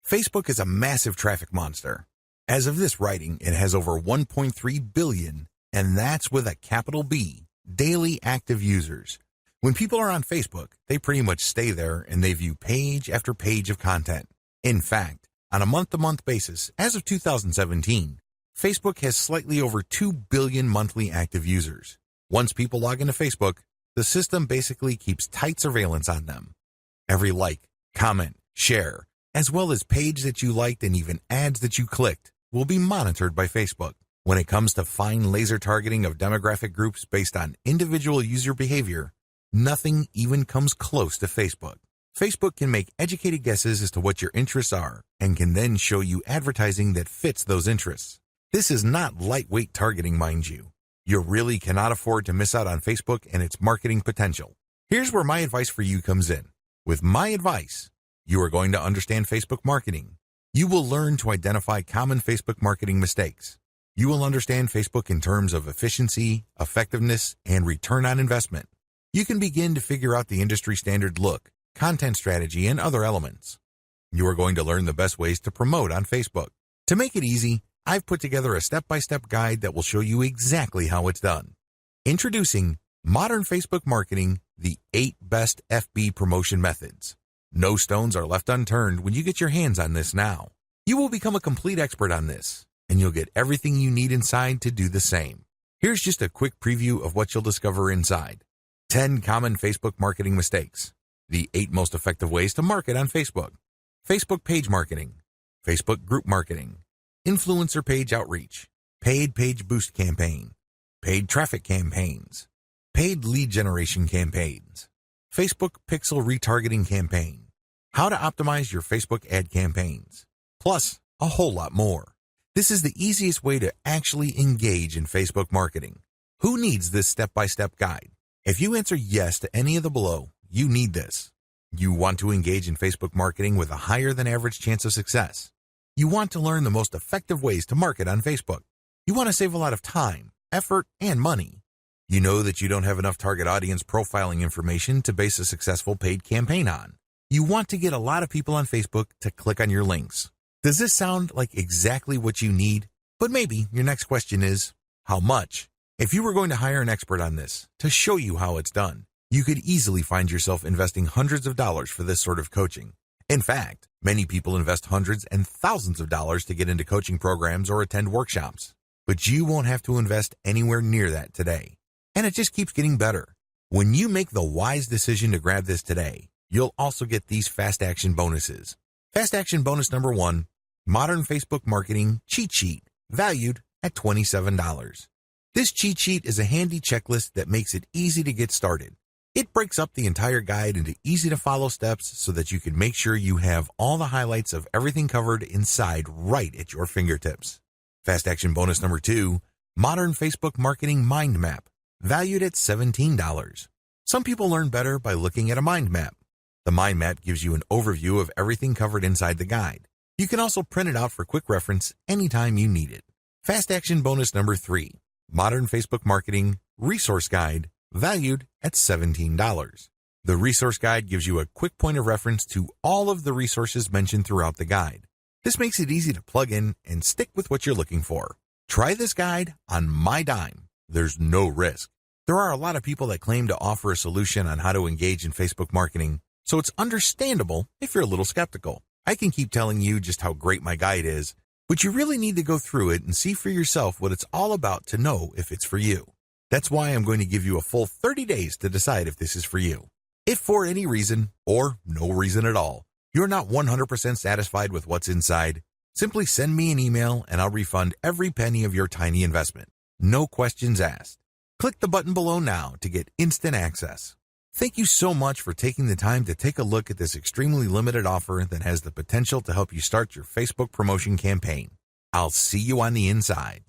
Facebook is a massive traffic monster. As of this writing, it has over 1.3 billion, and that's with a capital B, daily active users. When people are on Facebook, they pretty much stay there and they view page after page of content. In fact, on a month-to-month basis, as of 2017, Facebook has slightly over 2 billion monthly active users. Once people log into Facebook, the system basically keeps tight surveillance on them. Every like, comment, share, as well as page that you liked and even ads that you clicked will be monitored by Facebook. When it comes to fine laser targeting of demographic groups based on individual user behavior, nothing even comes close to Facebook. Facebook can make educated guesses as to what your interests are and can then show you advertising that fits those interests. This is not lightweight targeting, mind you. You really cannot afford to miss out on Facebook and its marketing potential. Here's where my advice for you comes in. With my advice, you are going to understand Facebook marketing. You will learn to identify common Facebook marketing mistakes. You will understand Facebook in terms of efficiency, effectiveness, and return on investment. You can begin to figure out the industry standard look, content strategy, and other elements. You are going to learn the best ways to promote on Facebook. To make it easy, I've put together a step-by-step guide that will show you exactly how it's done. Introducing Modern Facebook Marketing, the 8 Best FB Promotion Methods. No stones are left unturned when you get your hands on this now. You will become a complete expert on this, and you'll get everything you need inside to do the same. Here's just a quick preview of what you'll discover inside. 10 common Facebook marketing mistakes. The 8 most effective ways to market on Facebook. Facebook page marketing. Facebook group marketing. Influencer page outreach. Paid page boost campaign. Paid traffic campaigns. Paid lead generation campaigns. Facebook pixel retargeting campaign. How to optimize your Facebook ad campaigns. Plus, a whole lot more. This is the easiest way to actually engage in Facebook marketing. Who needs this step-by-step guide? If you answer yes to any of the below, you need this. You want to engage in Facebook marketing with a higher than average chance of success. You want to learn the most effective ways to market on Facebook. You want to save a lot of time, effort, and money. You know that you don't have enough target audience profiling information to base a successful paid campaign on. You want to get a lot of people on Facebook to click on your links. Does this sound like exactly what you need? But maybe your next question is, how much? If you were going to hire an expert on this to show you how it's done, you could easily find yourself investing hundreds of dollars for this sort of coaching. In fact, many people invest hundreds and thousands of dollars to get into coaching programs or attend workshops. But you won't have to invest anywhere near that today. And it just keeps getting better. When you make the wise decision to grab this today, you'll also get these fast action bonuses. Fast action bonus number 1, Modern Facebook Marketing Cheat Sheet, valued at $27. This cheat sheet is a handy checklist that makes it easy to get started. It breaks up the entire guide into easy-to-follow steps so that you can make sure you have all the highlights of everything covered inside right at your fingertips. Fast action bonus number 2, Modern Facebook Marketing Mind Map, valued at $17. Some people learn better by looking at a mind map. The mind map gives you an overview of everything covered inside the guide. You can also print it out for quick reference anytime you need it. Fast action bonus number 3, Modern Facebook Marketing Resource Guide, valued at $17. The resource guide gives you a quick point of reference to all of the resources mentioned throughout the guide. This makes it easy to plug in and stick with what you're looking for. Try this guide on my dime. There's no risk. There are a lot of people that claim to offer a solution on how to engage in Facebook marketing, so it's understandable if you're a little skeptical. I can keep telling you just how great my guide is, but you really need to go through it and see for yourself what it's all about to know if it's for you. That's why I'm going to give you a full 30 days to decide if this is for you. If for any reason, or no reason at all, you're not 100% satisfied with what's inside, simply send me an email and I'll refund every penny of your tiny investment. No questions asked. Click the button below now to get instant access. Thank you so much for taking the time to take a look at this extremely limited offer that has the potential to help you start your Facebook promotion campaign. I'll see you on the inside.